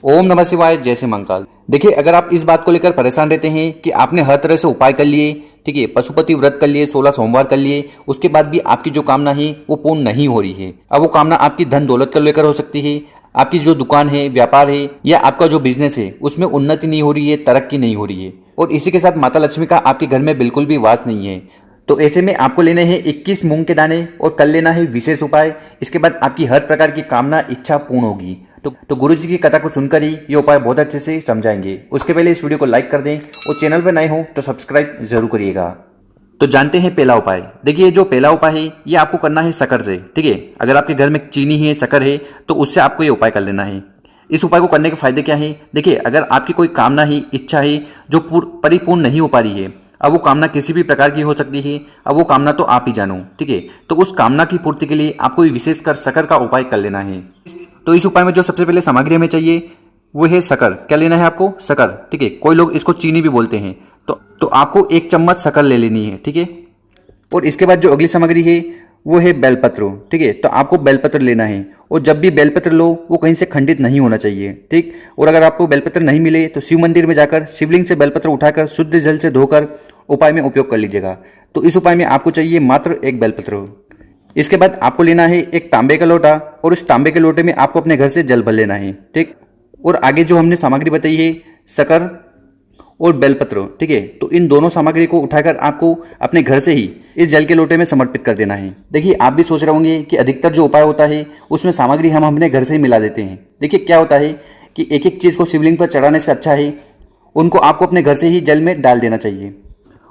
ओम नमः शिवाय, जय श्री महाकाल। देखिए, अगर आप इस बात को लेकर परेशान रहते हैं कि आपने हर तरह से उपाय कर लिए, ठीक है, पशुपति व्रत कर लिए, 16 सोमवार कर लिए, उसके बाद भी आपकी जो कामना है वो पूर्ण नहीं हो रही है। अब वो कामना आपकी धन दौलत को लेकर हो सकती है, आपकी जो दुकान है, व्यापार है, या आपका जो बिजनेस है उसमें उन्नति नहीं हो रही है, तरक्की नहीं हो रही है, और इसी के साथ माता लक्ष्मी का आपके घर में बिल्कुल भी वास नहीं है। तो ऐसे में आपको लेने हैं 21 मूंग के दाने और कर लेना है विशेष उपाय। इसके बाद आपकी हर प्रकार की कामना इच्छा पूर्ण होगी। तो गुरु जी की कथा को सुनकर ही ये उपाय बहुत अच्छे से समझाएंगे। उसके पहले इस वीडियो को लाइक कर दें और चैनल पर नए हो तो सब्सक्राइब जरूर करिएगा। तो जानते हैं पहला उपाय। देखिए, जो पहला उपाय है ये आपको करना है शक्कर से, ठीक है। अगर आपके घर में चीनी है, शक्कर है, तो उससे आपको ये उपाय कर लेना है। इस उपाय को करने के फायदे क्या है? देखिए, अगर आपकी कोई कामना है, इच्छा है जो परिपूर्ण नहीं हो पा रही है, अब वो कामना किसी भी प्रकार की हो सकती है, अब वो कामना तो आप ही जानो, ठीक है। तो उस कामना की पूर्ति के लिए आपको विशेषकर शक्कर का उपाय कर लेना है। तो इस उपाय में जो सबसे पहले सामग्री हमें चाहिए वो है शक्कर। क्या लेना है आपको? शक्कर, ठीक है। कोई लोग इसको चीनी भी बोलते हैं। तो आपको 1 चम्मच शक्कर ले लेनी है, ठीक है। और इसके बाद जो अगली सामग्री है वो है बेलपत्र, ठीक है। तो आपको बेलपत्र लेना है, और जब भी बेलपत्र लो वो कहीं से खंडित नहीं होना चाहिए, ठीक। और अगर आपको बेलपत्र नहीं मिले तो शिव मंदिर में जाकर शिवलिंग से बेलपत्र उठाकर शुद्ध जल से धोकर उपाय में उपयोग कर लीजिएगा। तो इस उपाय में आपको चाहिए मात्र 1 बेलपत्र। इसके बाद आपको लेना है एक तांबे का लोटा, और उस तांबे के लोटे में आपको अपने घर से जल भर लेना है, ठीक। और आगे जो हमने सामग्री बताई है शक्कर और बेलपत्र, ठीक है, तो इन दोनों सामग्री को उठाकर आपको अपने घर से ही इस जल के लोटे में समर्पित कर देना है। देखिए, आप भी सोच रहे होंगे कि अधिकतर जो उपाय होता है उसमें सामग्री हम अपने घर से ही मिला देते हैं। देखिए, क्या होता है कि एक एक चीज को शिवलिंग पर चढ़ाने से अच्छा है उनको आपको अपने घर से ही जल में डाल देना चाहिए।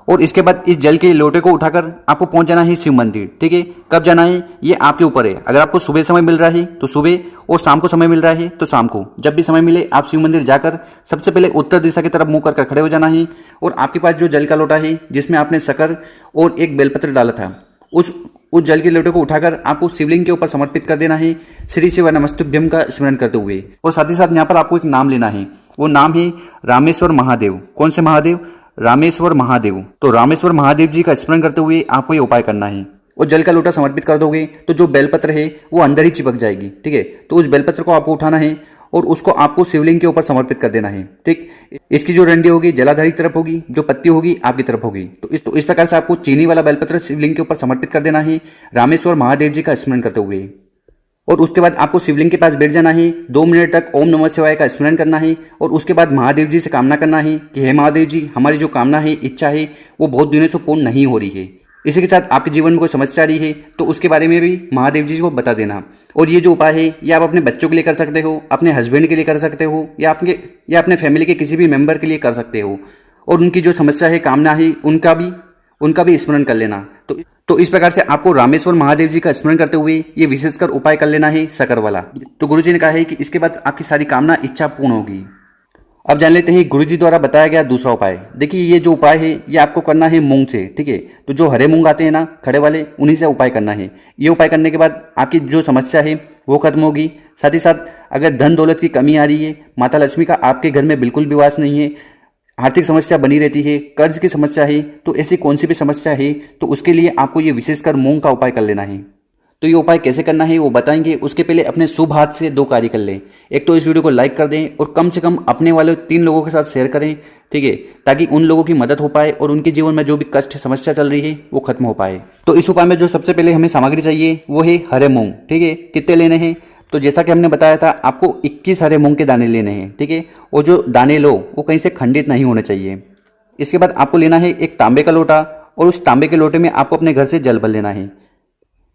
और इसके बाद इस जल के लोटे को उठाकर आपको पहुंच जाना है शिव मंदिर, ठीक है। कब जाना है ये आपके ऊपर है। अगर आपको सुबह समय मिल रहा है तो सुबह, और शाम को समय मिल रहा है तो शाम को, जब भी समय मिले आप शिव मंदिर जाकर सबसे पहले उत्तर दिशा की तरफ मुंह कर खड़े हो जाना है। और आपके पास जो जल का लोटा है जिसमें आपने शक्कर और 1 बेलपत्र डाला था, उस जल के लोटे को उठाकर आपको शिवलिंग के ऊपर समर्पित कर देना है, श्री शिव नमस्तुभ्यम का स्मरण करते हुए। और साथ ही साथ यहाँ पर आपको एक नाम लेना है, वो नाम है रामेश्वर महादेव। कौन से महादेव? रामेश्वर महादेव। तो रामेश्वर महादेव जी का स्मरण करते हुए आपको ये उपाय करना है। और जल का लोटा समर्पित कर दोगे तो जो बेलपत्र है वो अंदर ही चिपक जाएगी, ठीक है। तो उस बेलपत्र को आपको उठाना है और उसको आपको शिवलिंग के ऊपर समर्पित कर देना है, ठीक। इसकी जो डंडी होगी जलाधारी की तरफ होगी, जो पत्ती होगी आपकी तरफ होगी। तो इस प्रकार से आपको चीनी वाला बेलपत्र शिवलिंग के ऊपर समर्पित कर देना है रामेश्वर महादेव जी का स्मरण करते हुए। और उसके बाद आपको शिवलिंग के पास बैठ जाना है, 2 मिनट तक ओम नमः शिवाय का स्मरण करना है। और उसके बाद महादेव जी से कामना करना है कि हे महादेव जी, हमारी जो कामना है, इच्छा है, वो बहुत दिनों से पूर्ण नहीं हो रही है। इसी के साथ आपके जीवन में कोई समस्या आ रही है तो उसके बारे में भी महादेव जी को बता देना। और ये जो उपाय है ये आप अपने बच्चों के लिए कर सकते हो, अपने हस्बैंड के लिए कर सकते हो, या अपने फैमिली के किसी भी मेंबर के लिए कर सकते हो। और उनकी जो समस्या है, कामना है, उनका भी स्मरण कर लेना। तो इस प्रकार से आपको रामेश्वर महादेव जी का स्मरण करते हुए ये विशेषकर उपाय कर लेना है शक्कर वाला। तो गुरुजी ने कहा है कि इसके बाद आपकी सारी कामना इच्छा पूर्ण होगी। अब जान लेते हैं गुरुजी द्वारा बताया गया दूसरा उपाय। देखिए, ये जो उपाय है ये आपको करना है मूंग से, ठीक है। तो जो हरे मूंग आते हैं ना, खड़े वाले, उन्हीं से उपाय करना है। ये उपाय करने के बाद आपकी जो समस्या है वो खत्म होगी। साथ ही साथ अगर धन दौलत की कमी आ रही है, माता लक्ष्मी का आपके घर में बिल्कुल भी वास नहीं है, आर्थिक समस्या बनी रहती है, कर्ज की समस्या है, तो ऐसी कौन सी भी समस्या है तो उसके लिए आपको ये विशेषकर मूंग का उपाय कर लेना है। तो ये उपाय कैसे करना है वो बताएंगे। उसके पहले अपने शुभ हाथ से 2 कार्य कर लें। एक तो इस वीडियो को लाइक कर दें और कम से कम अपने वाले 3 लोगों के साथ शेयर करें, ठीक है, ताकि उन लोगों की मदद हो पाए और उनके जीवन में जो भी कष्ट समस्या चल रही है वो खत्म हो पाए। तो इस उपाय में जो सबसे पहले हमें सामग्री चाहिए वो है हरे मूंग, ठीक है। कितने लेने हैं? तो जैसा कि हमने बताया था आपको 21 हरे मूंग के दाने लेने हैं, ठीक है। और जो दाने लो वो कहीं से खंडित नहीं होने चाहिए। इसके बाद आपको लेना है एक तांबे का लोटा, और उस तांबे के लोटे में आपको अपने घर से जल भर लेना है।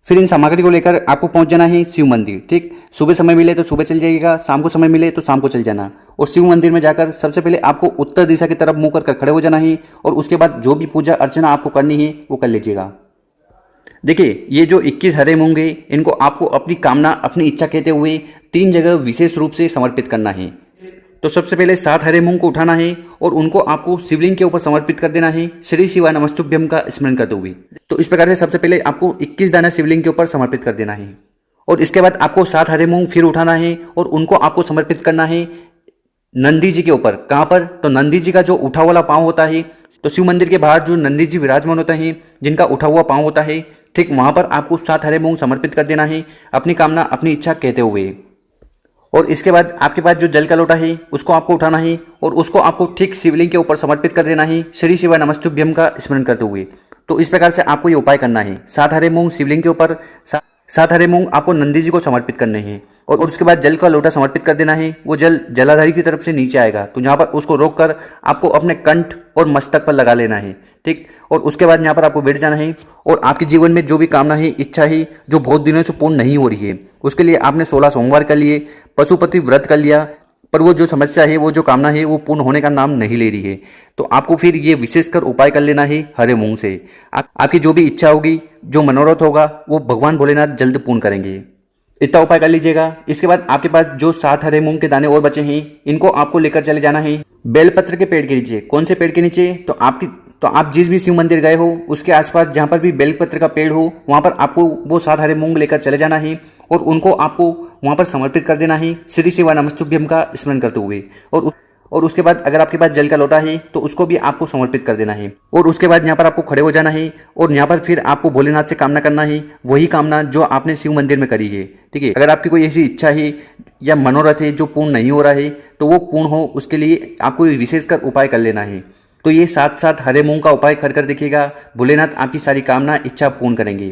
फिर इन सामग्री को लेकर आपको पहुंच जाना है शिव मंदिर, ठीक। सुबह समय मिले तो सुबह चल जाइएगा, शाम को समय मिले तो शाम को चल जाना। और शिव मंदिर में जाकर सबसे पहले आपको उत्तर दिशा की तरफ मुंह कर खड़े हो जाना है। और उसके बाद जो भी पूजा अर्चना आपको करनी है वो कर लीजिएगा। देखिए, ये जो 21 हरे मूंग है इनको आपको अपनी कामना, अपनी इच्छा कहते हुए 3 जगह विशेष रूप से समर्पित करना है। तो सबसे पहले 7 हरे मूंग को उठाना है और उनको आपको शिवलिंग के ऊपर समर्पित कर देना है, श्री शिवाय नमस्तुभ्यम का स्मरण करते हुए। तो इस प्रकार से सबसे पहले आपको 21 दाना शिवलिंग के ऊपर समर्पित कर देना है। और इसके बाद आपको 7 हरे मूंग फिर उठाना है और उनको आपको समर्पित करना है नंदी जी के ऊपर। कहाँ पर? तो नंदी जी का जो उठा वाला पांव होता है, तो शिव मंदिर के बाहर जो नंदी जी विराजमान होता है, जिनका उठा हुआ पांव होता है, ठीक वहां पर आपको 7 हरे मूंग समर्पित कर देना है, अपनी कामना, अपनी इच्छा कहते हुए। और इसके बाद आपके पास जो जल का लोटा है उसको आपको उठाना है और उसको आपको ठीक शिवलिंग के ऊपर समर्पित कर देना है, श्री शिवाय नमस्तुभ्यम का स्मरण करते हुए। तो इस प्रकार से आपको ये उपाय करना है। 7 हरे मूंग शिवलिंग के ऊपर, 7 हरे मूंग आपको नंदी जी को समर्पित करने हैं और उसके बाद जल का लोटा समर्पित कर देना है। वो जल जलाधारी की तरफ से नीचे आएगा, तो यहाँ पर उसको रोककर आपको अपने कंठ और मस्तक पर लगा लेना है, ठीक। और उसके बाद यहाँ पर आपको बैठ जाना है और आपके जीवन में जो भी कामना है, इच्छा है, जो बहुत दिनों से पूर्ण नहीं हो रही है, उसके लिए आपने 16 सोमवार कर लिए, पशुपति व्रत कर लिया, पर वो जो समस्या है, वो जो कामना है, वो पूर्ण होने का नाम नहीं ले रही है, तो आपको फिर ये विशेषकर उपाय कर लेना है हरे मूंग से। आपकी जो भी इच्छा होगी, जो मनोरथ होगा, वो भगवान भोलेनाथ जल्द पूर्ण करेंगे। इतना उपाय कर लीजिएगा। इसके बाद आपके पास जो 7 हरे मूंग के दाने और बचे हैं, इनको आपको लेकर चले जाना है बेलपत्र के पेड़ के नीचे। कौन से पेड़ के नीचे? तो आप जिस भी शिव मंदिर गए हो उसके आसपास जहां पर भी बेलपत्र का पेड़ हो, वहां पर आपको वो 7 हरे मूंग लेकर चले जाना है और उनको आपको वहां पर समर्पित कर देना है, श्री शिवाय नमस्तुभ्यम का स्मरण करते हुए। और उसके बाद अगर आपके पास जल का लोटा है तो उसको भी आपको समर्पित कर देना है और उसके बाद यहाँ पर आपको खड़े हो जाना है और यहाँ पर फिर आपको भोलेनाथ से कामना करना है, वही कामना जो आपने शिव मंदिर में करी है, ठीक है। अगर आपकी कोई ऐसी इच्छा है या मनोरथ है जो पूर्ण नहीं हो रहा है, तो वो पूर्ण हो, उसके लिए आपको विशेषकर उपाय कर लेना है। तो ये 7 हरे मूंग का उपाय कर देखिएगा, भोलेनाथ आपकी सारी कामना इच्छा पूर्ण करेंगे।